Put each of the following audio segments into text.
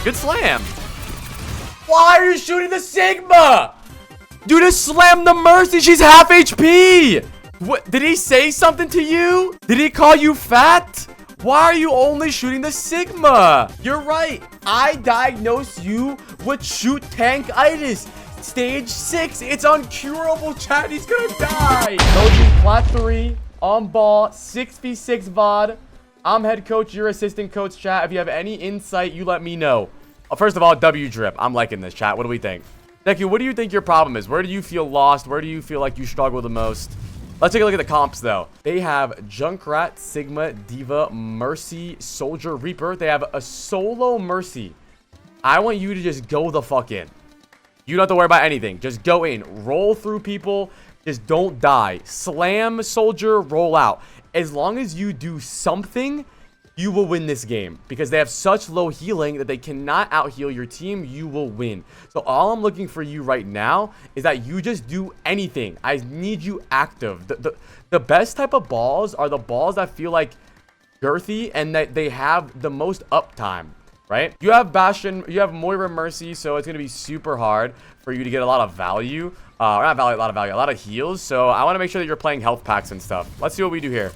Good slam. Why are you shooting the Sigma? Dude, just slam the Mercy. She's half HP. What? Did he say something to you? Did he call you fat? Why are you only shooting the Sigma? You're right. I diagnosed you with shoot tankitis. Stage 6. It's uncurable, chat. He's gonna die. Doji, plat 3. On ball. 6v6 VOD. I'm head coach. You're assistant coach, chat. If you have any insight, you let me know. First of all, W drip. I'm liking this, chat. What do we think? Deku, what do you think your problem is? Where do you feel lost? Where do you feel like you struggle the most? Let's take a look at the comps, though. They have Junkrat, Sigma, Diva, Mercy, Soldier, Reaper. They have a solo Mercy. I want you to just go the fuck in. You don't have to worry about anything. Just go in. Roll through people. Just don't die. Slam Soldier, roll out. As long as you do something, you will win this game. Because they have such low healing that they cannot out-heal your team. You will win. So all I'm looking for you right now is that you just do anything. I need you active. The best type of balls are the balls that feel like girthy and that they have the most uptime, right? You have Bastion, you have Moira Mercy, so it's going to be super hard for you to get a lot of value. Or not value, a lot of value, a lot of heals. So I want to make sure that you're playing health packs and stuff. Let's see what we do here.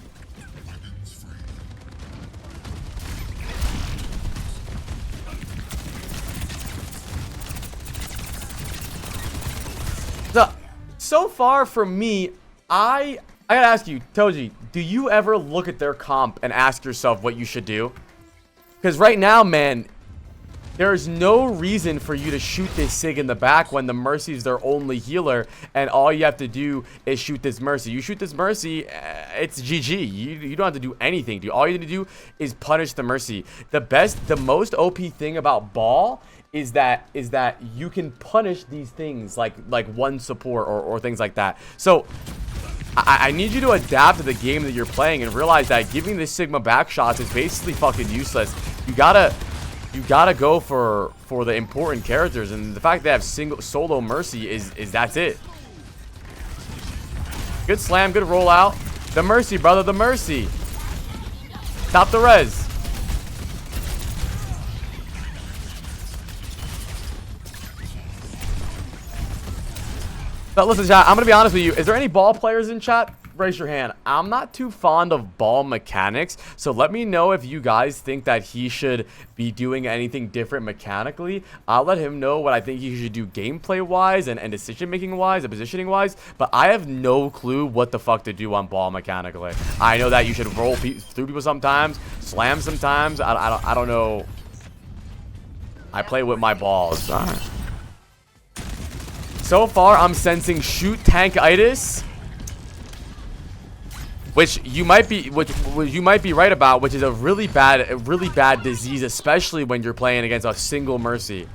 So far for me, I gotta ask you, Toji, do you ever look at their comp and ask yourself what you should do? Because right now, man, there's no reason for you to shoot this Sig in the back when the Mercy is their only healer, and all you have to do is shoot this Mercy. You shoot this Mercy, it's GG. You don't have to do anything, dude. All you need to do is punish the Mercy. The most OP thing about Ball is that you can punish these things like one support or things like that. So I need you to adapt to the game that you're playing and realize that giving this Sigma back shots is basically fucking useless. You gotta go for the important characters, and the fact they have solo Mercy is that's it. Good slam, good rollout. The Mercy, brother, the Mercy. Stop the res. But listen, chat, I'm gonna be honest with you. Is there any ball players in chat? Raise your hand. I'm not too fond of ball mechanics, so let me know if you guys think that he should be doing anything different mechanically. I'll let him know what I think he should do gameplay wise and decision making wise and positioning wise, but I have no clue what the fuck to do on ball mechanically. I know that you should roll through people sometimes, slam sometimes. I don't know. I play with my balls. All right. So far, I'm sensing shoot tankitis, which you might be right about, which is a really bad disease, especially when you're playing against a single Mercy.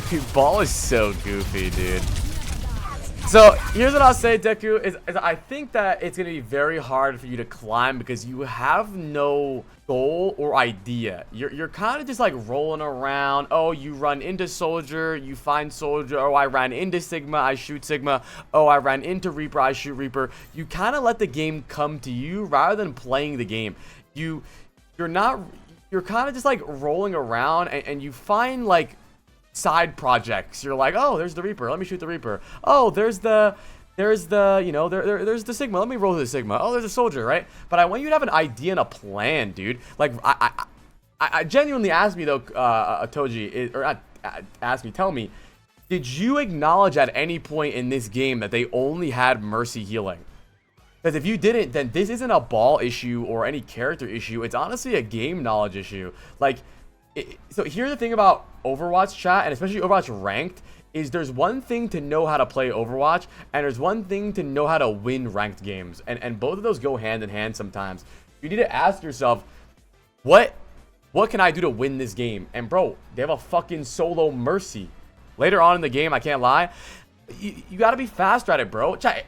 Dude, Ball is so goofy, dude. So here's what I'll say, Deku, is I think that it's going to be very hard for you to climb because you have no goal or idea. You're kind of just like rolling around. Oh, you run into Soldier, you find Soldier. Oh, I ran into Sigma, I shoot Sigma. Oh, I ran into Reaper, I shoot Reaper. You kind of let the game come to you rather than playing the game. You're kind of just like rolling around and you find like side projects. You're like, oh, there's the Reaper, let me shoot the Reaper. Oh, there's the there's the Sigma, let me roll to the Sigma. Oh, there's a Soldier, right? But I want you to have an idea and a plan, dude. Like I genuinely asked me though, Toji, tell me, did you acknowledge at any point in this game that they only had Mercy healing? Because if you didn't, then this isn't a ball issue or any character issue. It's honestly a game knowledge issue. Like, so here's the thing about Overwatch, chat, and especially Overwatch ranked, is there's one thing to know how to play Overwatch, and there's one thing to know how to win ranked games. And both of those go hand in hand sometimes. You need to ask yourself, what can I do to win this game? And bro, they have a fucking solo Mercy. Later on in the game, I can't lie, you gotta be faster at it, bro. Chat,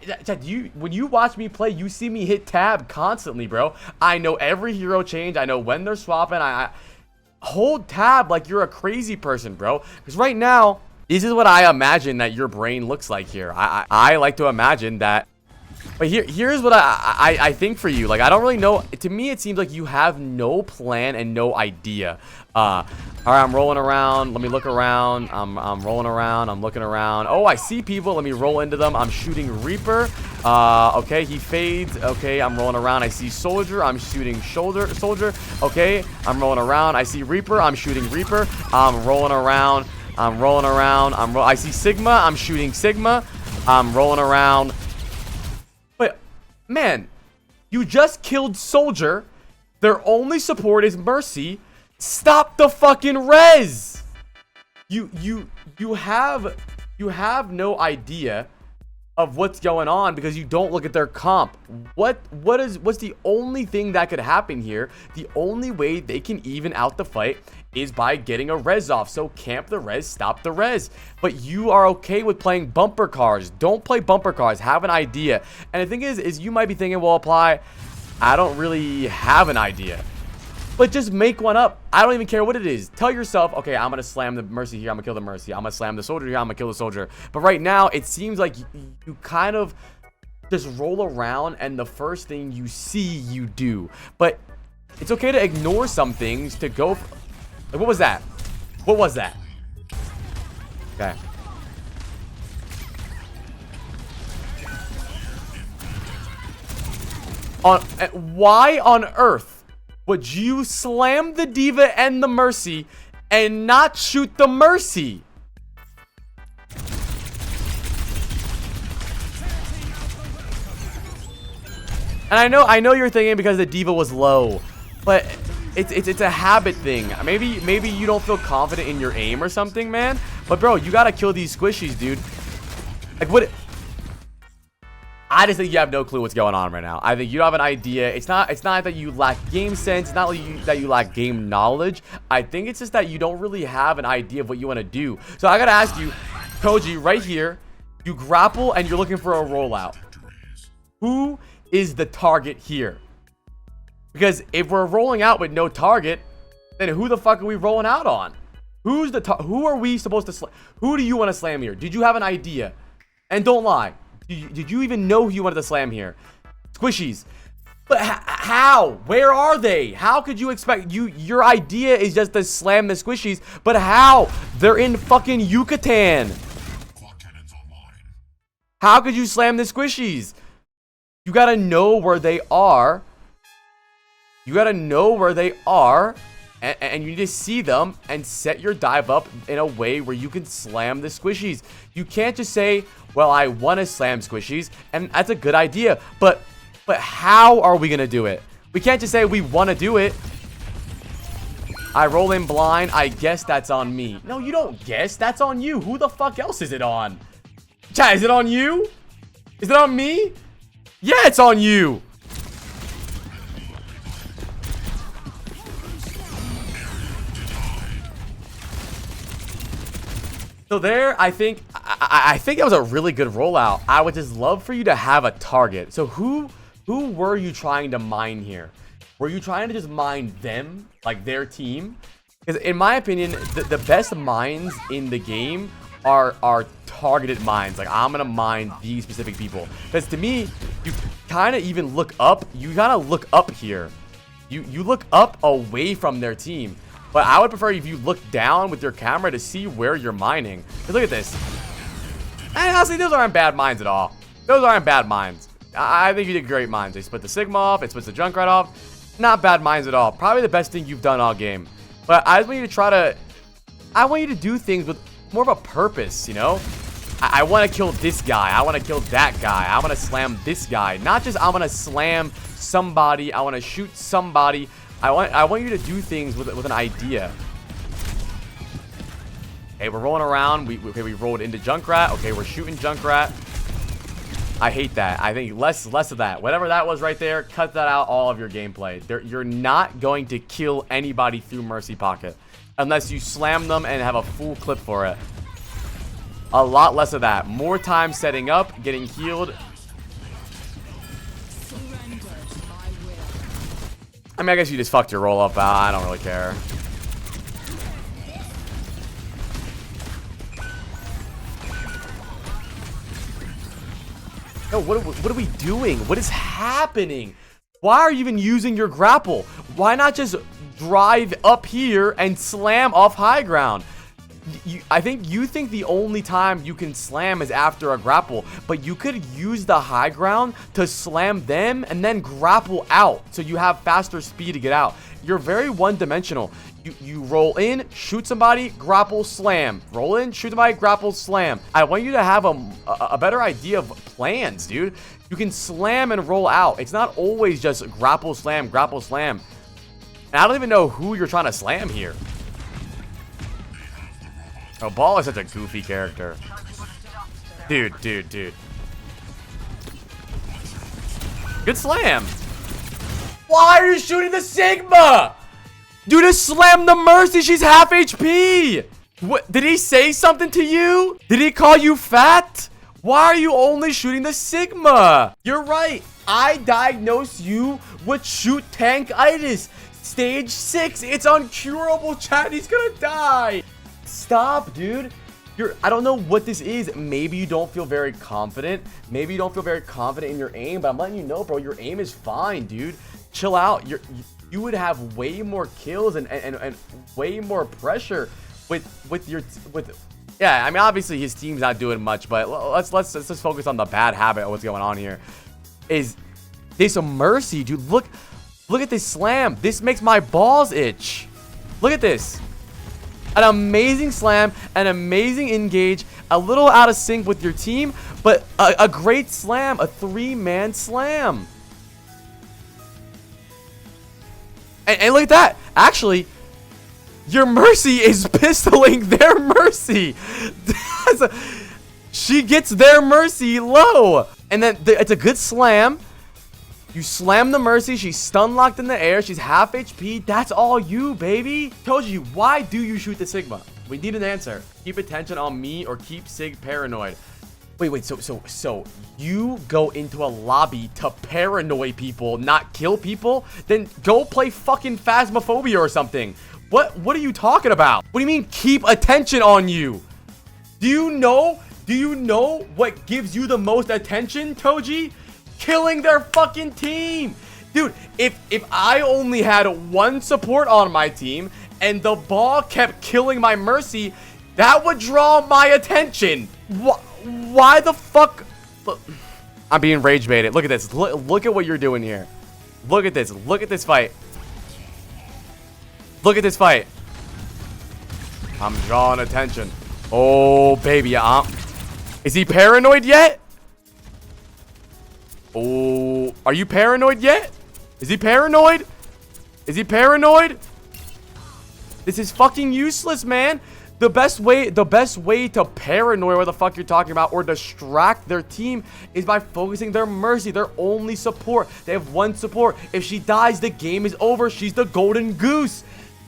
when you watch me play, you see me hit tab constantly, bro. I know every hero change. I know when they're swapping. hold tab like you're a crazy person, bro. Because right now, this is what I imagine that your brain looks like here. I like to imagine that. But here's what I think for you. Like, I don't really know. To me, it seems like you have no plan and no idea. All right, I'm rolling around. Let me look around. I'm rolling around. I'm looking around. Oh, I see people. Let me roll into them. I'm shooting Reaper. Okay, he fades. Okay, I'm rolling around. I see Soldier. I'm shooting Soldier. Okay, I'm rolling around. I see Reaper. I'm shooting Reaper. I'm rolling around. I'm rolling around. I see Sigma. I'm shooting Sigma. I'm rolling around. But, man, you just killed Soldier. Their only support is Mercy. Stop the fucking res. You have no idea of what's going on because you don't look at their comp. What's the only thing that could happen here? The only way they can even out the fight is by getting a res off. So camp the res, stop the res. But you are okay with playing bumper cars. Don't play bumper cars. Have an idea. And the thing is you might be thinking, well, Apply, I don't really have an idea. But just make one up. I don't even care what it is. Tell yourself, okay, I'm going to slam the Mercy here. I'm going to kill the Mercy. I'm going to slam the Soldier here. I'm going to kill the Soldier. But right now, it seems like you kind of just roll around and the first thing you see, you do. But it's okay to ignore some things to go... Like, what was that? What was that? Okay. Why on earth would you slam the D.Va and the Mercy and not shoot the Mercy? And I know you're thinking because the D.Va was low, but it's a habit thing. Maybe you don't feel confident in your aim or something, man. But bro, you gotta kill these squishies, dude. Like what? I just think you have no clue what's going on right now. I think you don't have an idea. It's not that you lack game sense. It's not that you lack game knowledge. I think it's just that you don't really have an idea of what you want to do. So I gotta ask you, Koji, right here, you grapple and you're looking for a rollout. Who is the target here? Because if we're rolling out with no target, then who the fuck are we rolling out on? Who are we supposed to slam? Who do you want to slam here? Did you have an idea? And don't lie. Did you even know who you wanted to slam here? Squishies. But how? Where are they? How could you expect... Your idea is just to slam the squishies, but how? They're in fucking Yucatan. How could you slam the squishies? You gotta know where they are. You gotta know where they are. And you need to see them and set your dive up in a way where you can slam the squishies. You can't just say, well, I want to slam squishies, and that's a good idea. But how are we going to do it? We can't just say we want to do it. I roll in blind. I guess that's on me. No, you don't guess. That's on you. Who the fuck else is it on? Chat, is it on you? Is it on me? Yeah, it's on you. So there, I think that was a really good rollout. I would just love for you to have a target. So who were you trying to mine here? Were you trying to just mine them, like their team? Because in my opinion, the best mines in the game are targeted mines. Like, I'm gonna mine these specific people. Because to me, you kind of even look up. You gotta look up here. You look up away from their team. But I would prefer if you look down with your camera to see where you're mining. Because look at this. And honestly, those aren't bad mines at all. Those aren't bad mines. I think you did great mines. They split the Sigma off. It splits the Junkrat off. Not bad mines at all. Probably the best thing you've done all game. But I just want you to I want you to do things with more of a purpose, you know? I want to kill this guy. I want to kill that guy. I want to slam this guy. Not just I want to slam somebody. I want to shoot somebody. I want you to do things with an idea. Okay, we're rolling around. We rolled into Junkrat. Okay, we're shooting Junkrat. I hate that. I think less of that. Whatever that was right there, cut that out all of your gameplay. You're not going to kill anybody through Mercy Pocket unless you slam them and have a full clip for it. A lot less of that. More time setting up, getting healed. I mean, I guess you just fucked your roll up. I don't really care. Yo, what are we doing? What is happening? Why are you even using your grapple? Why not just drive up here and slam off high ground? I think you think the only time you can slam is after a grapple, but you could use the high ground to slam them and then grapple out so you have faster speed to get out. You're very one-dimensional. You roll in, shoot somebody, grapple, slam. Roll in, shoot somebody, grapple, slam. I want you to have a better idea of plans, dude. You can slam and roll out. It's not always just grapple, slam, grapple, slam. And I don't even know who you're trying to slam here. Oh, Ball is such a goofy character. Dude. Good slam. Why are you shooting the Sigma? Dude, just slam the Mercy. She's half HP. What? Did he say something to you? Did he call you fat? Why are you only shooting the Sigma? You're right. I diagnosed you with shoot tankitis. Stage 6. It's uncurable, chat. He's gonna die. Stop, dude. I don't know what this is. Maybe you don't feel very confident. Maybe you don't feel very confident in your aim, but I'm letting you know, bro, your aim is fine, dude. Chill out. You would have way more kills and way more pressure with yeah, I mean, obviously his team's not doing much, but let's just focus on the bad habit of what's going on here. Is this a Mercy, dude? Look at this slam. This makes my balls itch. Look at this. An amazing slam, an amazing engage, a little out of sync with your team, but a great slam, a 3-man slam. And look at that. Actually, your Mercy is pistoling their Mercy. She gets their Mercy low. And then it's a good slam. You slam the Mercy. She's stun locked in the air. She's half HP. That's all you, baby. Told you. Why do you shoot the Sigma? We need an answer. Keep attention on me or keep Sig paranoid. Wait. So you go into a lobby to paranoid people, not kill people? Then go play fucking Phasmophobia or something. What are you talking about? What do you mean keep attention on you? Do you know what gives you the most attention, Toji? Killing their fucking team. Dude, if I only had one support on my team and the ball kept killing my Mercy, that would draw my attention. Why the fuck? Look, I'm being rage baited. Look at this. Look at what you're doing here. Look at this. Look at this fight. Look at this fight. I'm drawing attention. Oh, baby. Is he paranoid yet? Oh, are you paranoid yet? Is he paranoid? Is he paranoid? This is fucking useless, man. The best way to paranoid what the fuck you're talking about or distract their team is by focusing their Mercy, their only support. They have one support. If she dies, the game is over. She's the golden goose.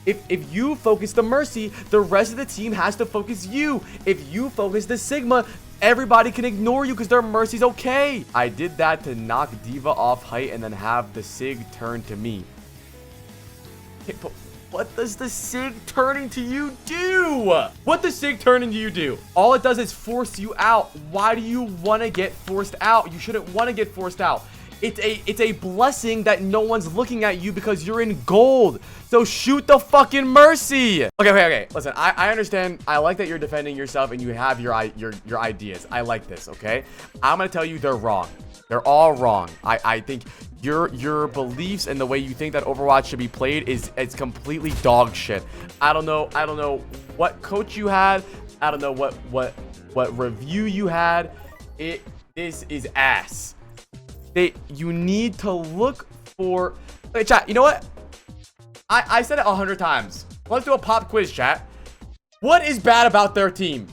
If you focus the Mercy, the rest of the team has to focus you. If you focus the Sigma, everybody can ignore you because their Mercy's okay. I did that to knock Diva off height and then have the Sig turn to me. Okay, but what does the Sig turning to you do? What does Sig turning to you do? All it does is force you out. Why do you want to get forced out? You shouldn't want to get forced out. It's a blessing that no one's looking at you because you're in gold. So shoot the fucking Mercy. Okay. Listen, I understand. I like that you're defending yourself and you have your ideas. I like this, okay? I'm going to tell you they're wrong. They're all wrong. I think your beliefs and the way you think that Overwatch should be played it's completely dog shit. I don't know what coach you had. I don't know what review you had. This is ass. You need to look for... Okay, chat, you know what? I said it 100 times. Let's do a pop quiz, chat. What is bad about their team?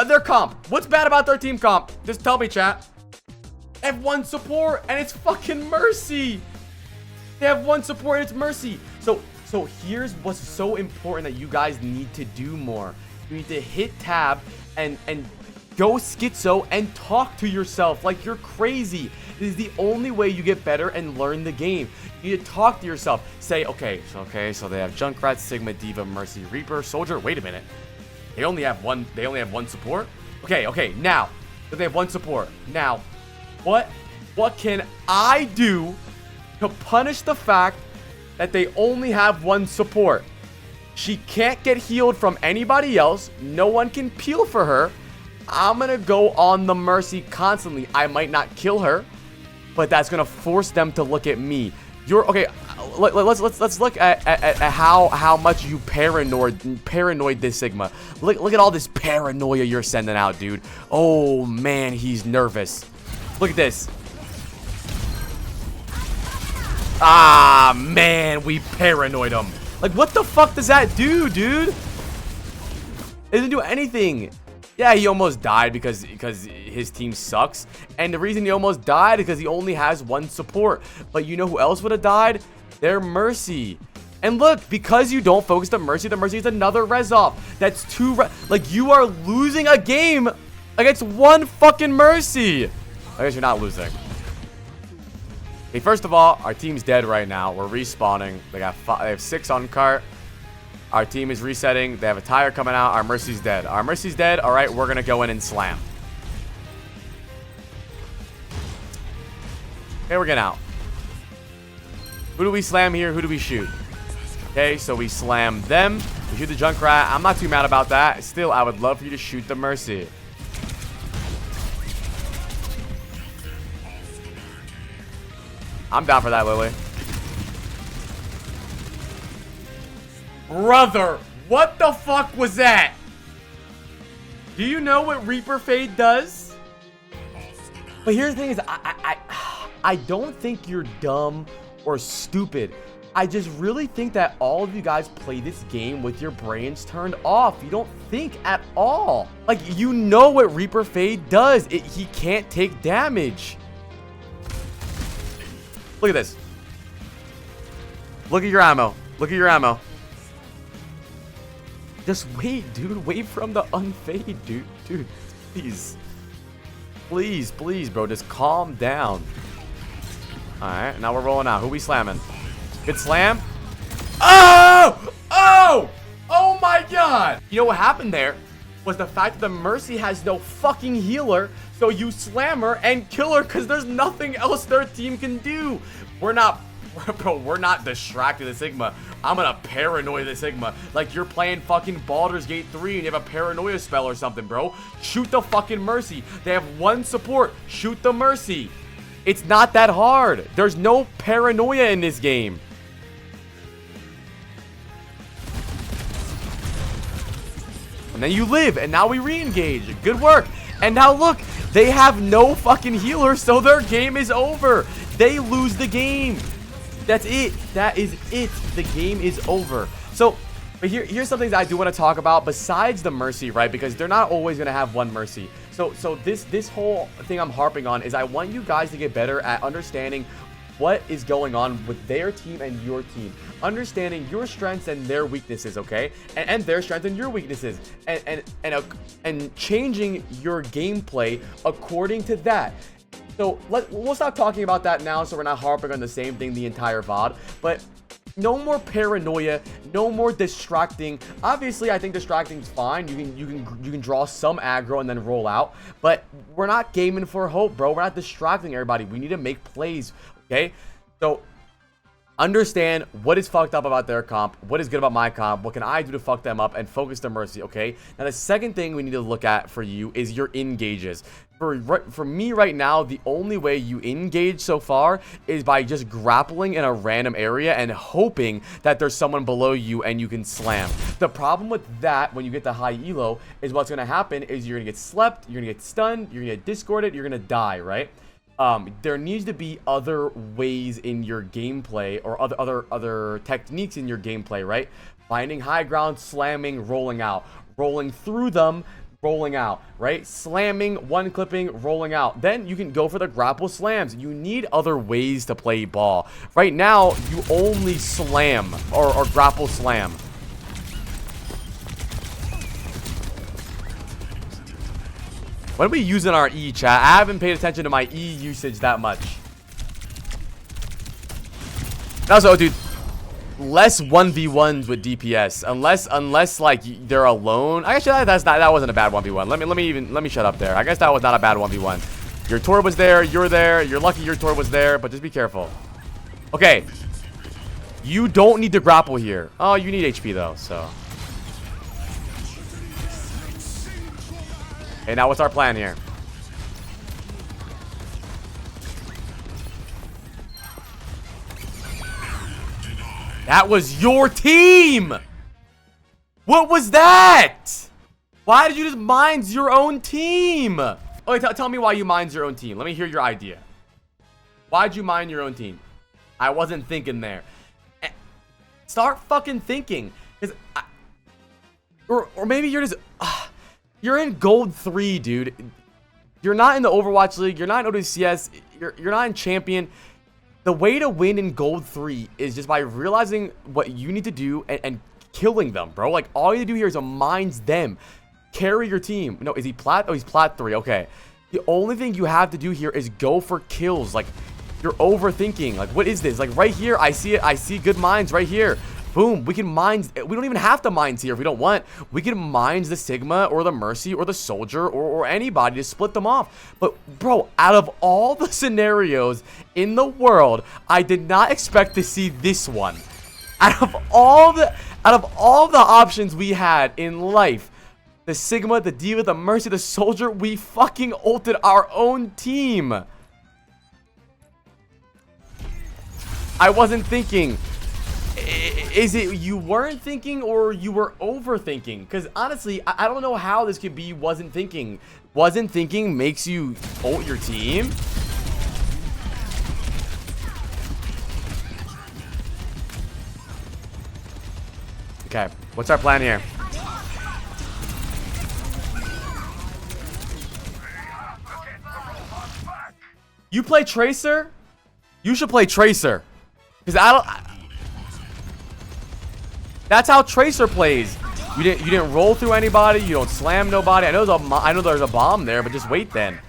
Their comp. What's bad about their team comp? Just tell me, chat. They have one support, and it's fucking Mercy. They have one support, and it's Mercy. So here's what's so important that you guys need to do more. You need to hit tab and go schizo and talk to yourself like you're crazy. This is the only way you get better and learn the game. You need to talk to yourself. Say, okay, so they have Junkrat, Sigma, Diva, Mercy, Reaper, Soldier. Wait a minute. They only have one support? Okay, now. But they have one support. Now, what can I do to punish the fact that they only have one support? She can't get healed from anybody else. No one can peel for her. I'm gonna go on the Mercy constantly. I might not kill her, but that's gonna force them to look at me. You're okay. Let's look at how much you paranoid this Sigma. Look at all this paranoia you're sending out, dude. Oh man, he's nervous. Look at this. Ah man, we paranoid him. Like, what the fuck does that do, dude? It doesn't do anything. Yeah, he almost died because his team sucks. And the reason he almost died is because he only has one support. But you know who else would have died? Their Mercy. And look, because you don't focus the Mercy is another res off. That's two. Like, you are losing a game against one fucking Mercy. I guess you're not losing. Okay, first of all, our team's dead right now. We're respawning. They have 6 on cart. Our team is resetting. They have a tire coming out. Our Mercy's dead. Our Mercy's dead. All right, we're going to go in and slam. Okay, we're getting out. Who do we slam here? Who do we shoot? Okay, so we slam them. We shoot the Junkrat. I'm not too mad about that. Still, I would love for you to shoot the Mercy. I'm down for that, Lily. Brother, what the fuck was that? Do you know what Reaper Fade does? But here's the thing is, I don't think you're dumb or stupid. I just really think that all of you guys play this game with your brains turned off. You don't think at all. Like, you know what Reaper Fade does. He can't take damage. Look at this. Look at your ammo. Look at your ammo. Just wait, dude. Wait from the unfade, dude. Dude, please. Please, please, bro. Just calm down. Alright, now we're rolling out. Who we slamming? Good slam. Oh! Oh! Oh my god! You know what happened there was the fact that the Mercy has no fucking healer, so you slam her and kill her because there's nothing else their team can do. We're not distracted the Sigma. I'm gonna paranoia the Sigma. Like you're playing fucking Baldur's Gate 3 and you have a paranoia spell or something, bro. Shoot the fucking Mercy. They have one support. Shoot the Mercy. It's not that hard. There's no paranoia in this game. And then you live, and now we re-engage. Good work. And now look, they have no fucking healer, so their game is over. They lose the game. That's it. That is it. The game is over. So, but here's some things I do want to talk about besides the Mercy, right? Because they're not always going to have one Mercy. So this whole thing I'm harping on is I want you guys to get better at understanding what is going on with their team and your team. Understanding your strengths and their weaknesses, okay? And their strengths and your weaknesses. And changing your gameplay according to that. So we'll stop talking about that now so we're not harping on the same thing the entire VOD. But no more paranoia, no more distracting. Obviously, I think distracting is fine. You can draw some aggro and then roll out. But we're not gaming for hope, bro. We're not distracting everybody. We need to make plays, okay? So understand what is fucked up about their comp, what is good about my comp, what can I do to fuck them up, and focus the Mercy, okay? Now, the second thing we need to look at for you is your engages. For me right now, the only way you engage so far is by just grappling in a random area and hoping that there's someone below you and you can slam. The problem with that, when you get the high elo, is what's going to happen is you're going to get slept, you're going to get stunned, you're going to get discorded, you're going to die, right? There needs to be other ways in your gameplay or other techniques in your gameplay, right? Finding high ground, slamming, rolling out, rolling through them, rolling out, right? Slamming, one clipping, rolling out. Then you can go for the grapple slams. You need other ways to play ball. Right now, you only slam or grapple slam. When are we using our E, chat? I haven't paid attention to my E usage that much. Also, dude, less 1v1s with DPS, unless like they're alone. I guess that wasn't a bad 1v1. Let me shut up there. I guess that was not a bad 1v1. Your Tor was there, you're there. You're lucky your Tor was there, but just be careful. Okay, you don't need to grapple here. Oh, you need HP though, so. Okay, now what's our plan here? That was your team! What was that? Why did you just mine your own team? Okay, tell me why you mined your own team. Let me hear your idea. Why'd you mine your own team? I wasn't thinking there. Start fucking thinking. Or maybe you're just... you're in gold 3, dude. You're not in the Overwatch League. You're not in ODCS. You're not in Champion. The way to win in gold 3 is just by realizing what you need to do and killing them, bro. Like, all you need to do here is mines them. Carry your team. No, is he plat? Oh, he's plat 3. Okay. The only thing you have to do here is go for kills. Like, you're overthinking. Like, what is this? Like, right here, I see it. I see good mines right here. Boom. We can mine. We don't even have to mines here if we don't want. We can mines the Sigma or the Mercy or the Soldier or anybody to split them off. But, bro, out of all the scenarios in the world, I did not expect to see this one. Out of all the options we had in life, the Sigma, the Diva, the Mercy, the Soldier, we fucking ulted our own team. I wasn't thinking. Is it you weren't thinking or you were overthinking? Because honestly, I don't know how this could be wasn't thinking. Wasn't thinking makes you ult your team? Okay, what's our plan here? You play Tracer? You should play Tracer. Because that's how Tracer plays. You didn't roll through anybody. You don't slam nobody. I know there's a bomb there, but just wait then.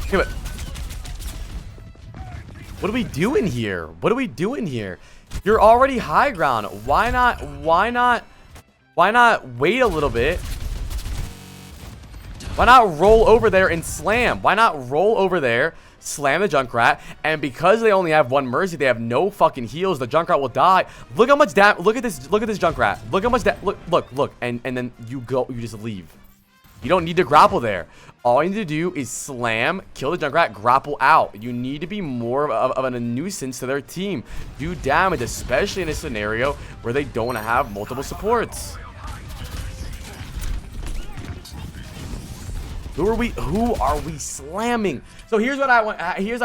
Okay, but what are we doing here? What are we doing here? You're already high ground. Why not wait a little bit? Why not roll over there and slam? Why not roll over there, slam the Junkrat, and because they only have one Mercy, they have no fucking heals. The Junkrat will die. Look how much damage. Look at this Junkrat. Look how much look, and then you just leave. You don't need to grapple there. All you need to do is slam, kill the Junkrat, grapple out. You need to be more of a nuisance to their team. Do damage, especially in a scenario where they don't have multiple supports. Who are we slamming? So here's what I want. Here's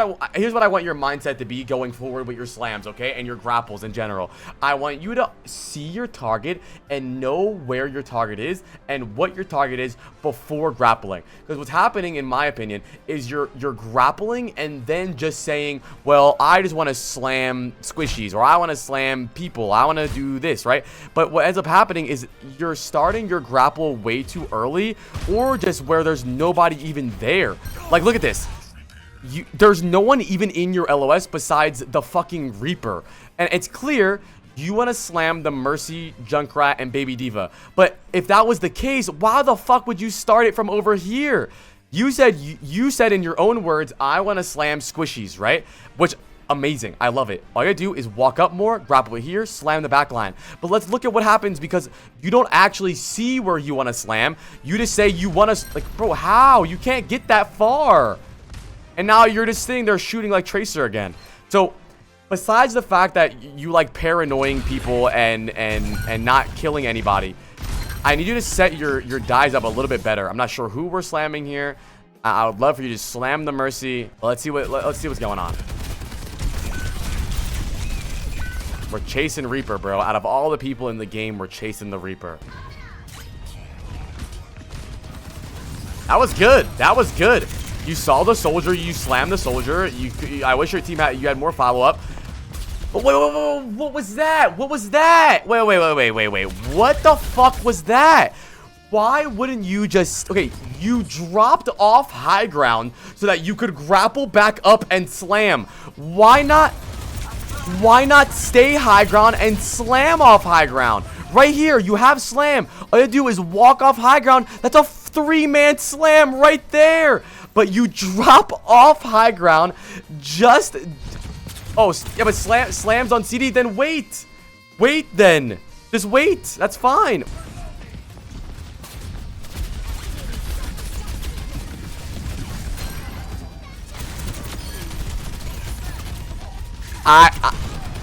what I want your mindset to be going forward with your slams, okay, and your grapples in general. I want you to see your target and know where your target is and what your target is before grappling. Because what's happening, in my opinion, is you're grappling and then just saying, well, I just want to slam squishies, or I want to slam people, I want to do this, right? But what ends up happening is you're starting your grapple way too early, or just where there's nobody even there. Like, look at this. There's no one even in your LOS besides the fucking Reaper. And it's clear you want to slam the Mercy, Junkrat, and Baby Diva. But if that was the case, why the fuck would you start it from over here? You said in your own words, I want to slam squishies, right? Which, amazing. I love it. All you gotta do is walk up more, grapple here, slam the back line. But let's look at what happens, because you don't actually see where you want to slam. You just say you want to, like, bro, how? You can't get that far. And now you're just sitting there shooting like Tracer again. So, besides the fact that you like paranoying people and not killing anybody, I need you to set your dies up a little bit better. I'm not sure who we're slamming here. I would love for you to slam the Mercy. Let's see what's going on. We're chasing Reaper, bro. Out of all the people in the game, we're chasing the Reaper. That was good. That was good. You saw the Soldier. You slammed the Soldier. I wish your team had more follow-up. But wait, what was that? What was that? Wait. What the fuck was that? Why wouldn't you just... Okay, you dropped off high ground so that you could grapple back up and slam. Why not stay high ground and slam off high ground? Right here, you have slam. All you do is walk off high ground. That's a 3-man slam right there. But you drop off high ground just... Oh, yeah, but slams on CD, then wait. Wait, then. Just wait. That's fine.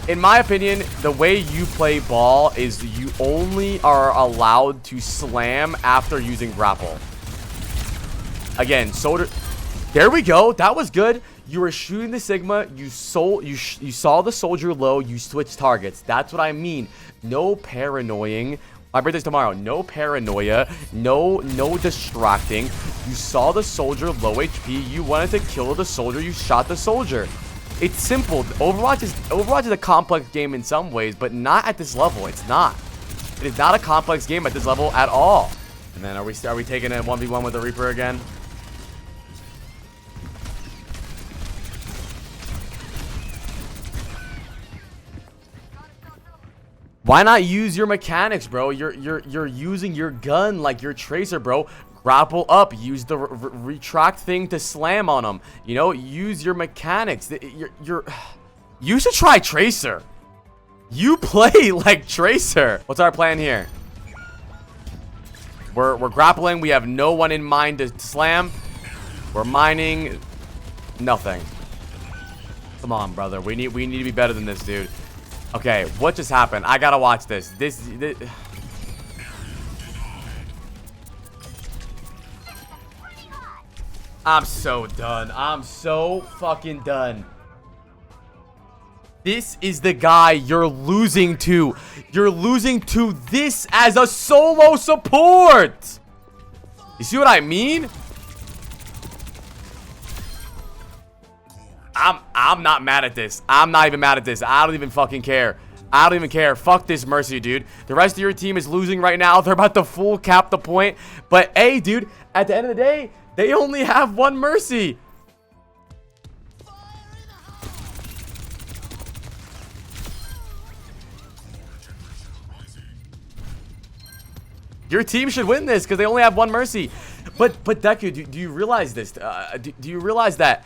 In my opinion, the way you play ball is you only are allowed to slam after using grapple. Again, soldier. There we go. That was good. You were shooting the Sigma. You saw the soldier low. You switched targets. That's what I mean. No paranoying. My birthday's tomorrow. No paranoia. No distracting. You saw the soldier low HP. You wanted to kill the soldier. You shot the soldier. It's simple. Overwatch is a complex game in some ways, but not at this level. It's not. It is not a complex game at this level at all. And then are we taking a 1v1 with the Reaper again? Why not use your mechanics, bro? You're using your gun like your Tracer, bro. Grapple up. Use the retract thing to slam on them. You know, use your mechanics. You should try Tracer. You play like Tracer. What's our plan here? We're grappling. We have no one in mind to slam. We're mining. Nothing. Come on, brother. We need to be better than this, dude. Okay, what just happened? I gotta watch this. This I'm so done. I'm so fucking done. This is the guy you're losing to. You're losing to this as a solo support. You see what I mean? I'm not mad at this. I'm not even mad at this. I don't even fucking care. I don't even care. Fuck this Mercy, dude. The rest of your team is losing right now. They're about to full cap the point. But hey, dude, at the end of the day, they only have one Mercy. Your team should win this because they only have one Mercy. But Deku, do you realize this? Do you realize that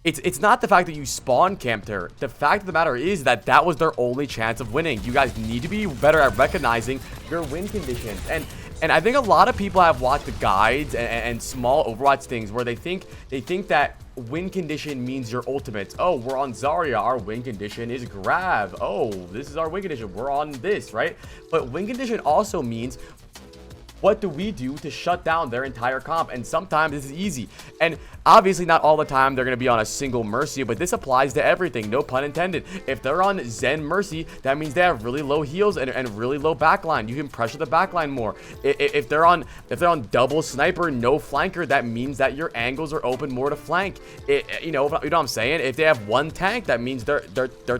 it's not the fact that you spawn camped her. The fact of the matter is that was their only chance of winning. You guys need to be better at recognizing your win conditions. And I think a lot of people have watched the guides and small Overwatch things where they think that win condition means your ultimate. Oh, we're on Zarya. Our win condition is grab. Oh, this is our win condition. We're on this, right? But win condition also means what do we do to shut down their entire comp? And sometimes this is easy. And obviously not all the time they're going to be on a single Mercy, but this applies to everything. No pun intended. If they're on Zen Mercy, that means they have really low heals and really low backline. You can pressure the backline more. If they're on double sniper, no flanker, that means that your angles are open more to flank. You know what I'm saying? If they have one tank, that means their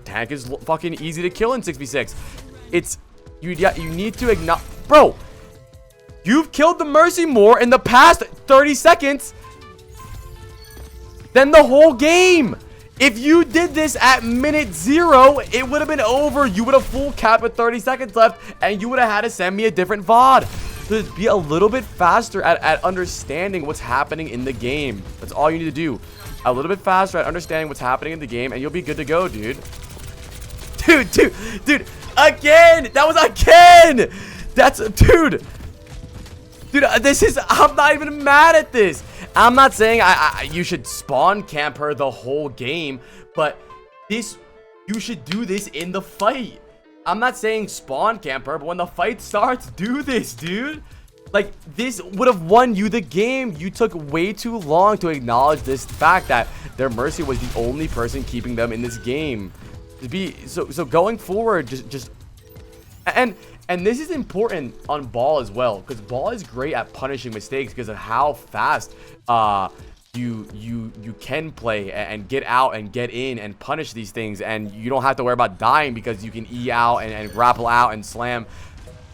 tank is fucking easy to kill in 6v6. It's you need to acknowledge, bro. You've killed the Mercy more in the past 30 seconds than the whole game. If you did this at minute 0, it would have been over. You would have full cap with 30 seconds left, and you would have had to send me a different VOD. So just be a little bit faster at understanding what's happening in the game. That's all you need to do. A little bit faster at understanding what's happening in the game, and you'll be good to go, dude. Dude, again. That was again. That's, dude. Dude, I'm not even mad at this. I'm not saying you should spawn camp her the whole game, but you should do this in the fight. I'm not saying spawn camp her, but when the fight starts, do this, dude. Like, this would have won you the game. You took way too long to acknowledge this fact that their Mercy was the only person keeping them in this game. So going forward, just and this is important on Ball as well, because Ball is great at punishing mistakes because of how fast you can play and get out and get in and punish these things, and you don't have to worry about dying because you can E out and grapple out and slam.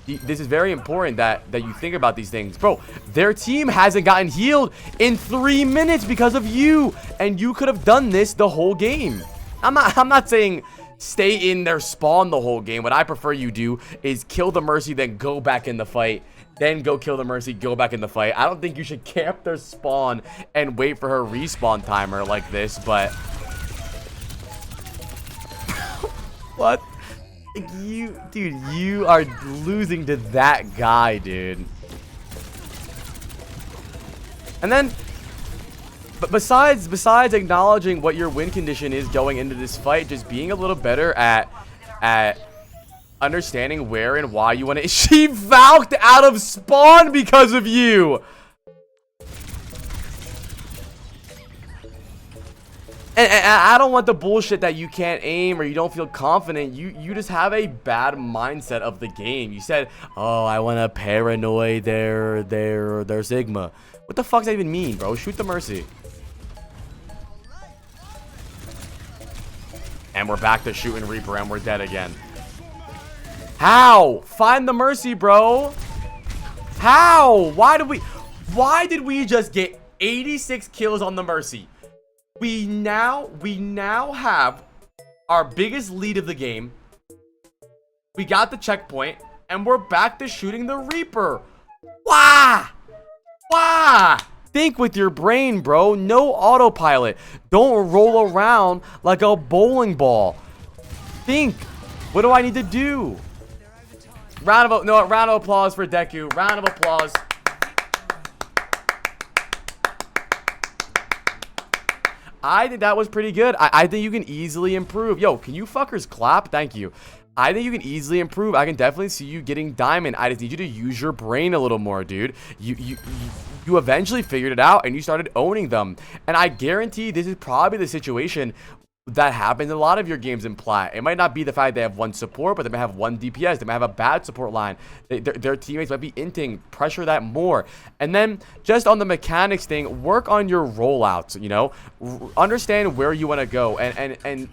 This is very important that you think about these things. Bro, their team hasn't gotten healed in 3 minutes because of you. And you could have done this the whole game. I'm not saying stay in their spawn the whole game. What I prefer you do is kill the Mercy, then go back in the fight. Then go kill the Mercy, go back in the fight. I don't think you should camp their spawn and wait for her respawn timer like this, but... What? Dude, you are losing to that guy, dude. And then, but besides acknowledging what your win condition is going into this fight, just being a little better at understanding where and why you want to. She valked out of spawn because of you. And I don't want the bullshit that you can't aim or you don't feel confident. You just have a bad mindset of the game. You said, "Oh, I want to paranoid their Sigma." What the fuck does that even mean, bro? Shoot the Mercy. And we're back to shooting Reaper and we're dead again. How? Find the Mercy, bro. How? Why did we just get 86 kills on the Mercy? We now have our biggest lead of the game. We got the checkpoint, and we're back to shooting the Reaper. Why? Why? Think with your brain, bro. No autopilot. Don't roll around like a bowling ball. Think. What do I need to do? Round of applause for Deku. Round of applause. I think that was pretty good. I think you can easily improve. Yo, can you fuckers clap? Thank you. I think you can easily improve. I can definitely see you getting diamond. I just need you to use your brain a little more, dude. You eventually figured it out and you started owning them. And I guarantee this is probably the situation that happens in a lot of your games in Plat. It might not be the fact they have one support, but they might have one DPS. They might have a bad support line. Their teammates might be inting. Pressure that more. And then just on the mechanics thing, work on your rollouts, you know? Understand where you want to go and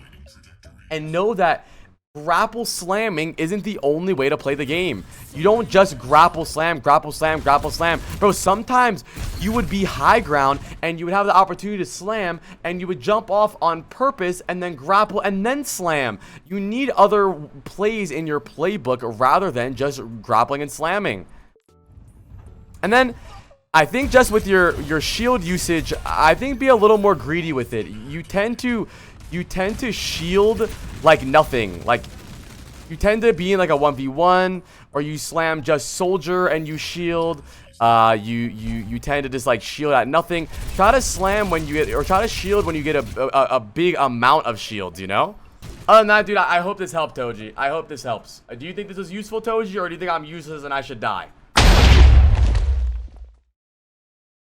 know that grapple slamming isn't the only way to play the game. You don't just grapple slam, grapple slam, grapple slam. Bro, sometimes you would be high ground and you would have the opportunity to slam and you would jump off on purpose and then grapple and then slam. You need other plays in your playbook rather than just grappling and slamming. And then I think just with your shield usage, I think be a little more greedy with it. You tend to shield like nothing. Like you tend to be in like a 1v1 or you slam just soldier and you shield. You tend to just like shield at nothing. Try to slam when you get, or try to shield when you get a big amount of shields, you know? Other than that, dude, I hope this helped, Toji. I hope this helps. Do you think this was useful, Toji, or do you think I'm useless and I should die?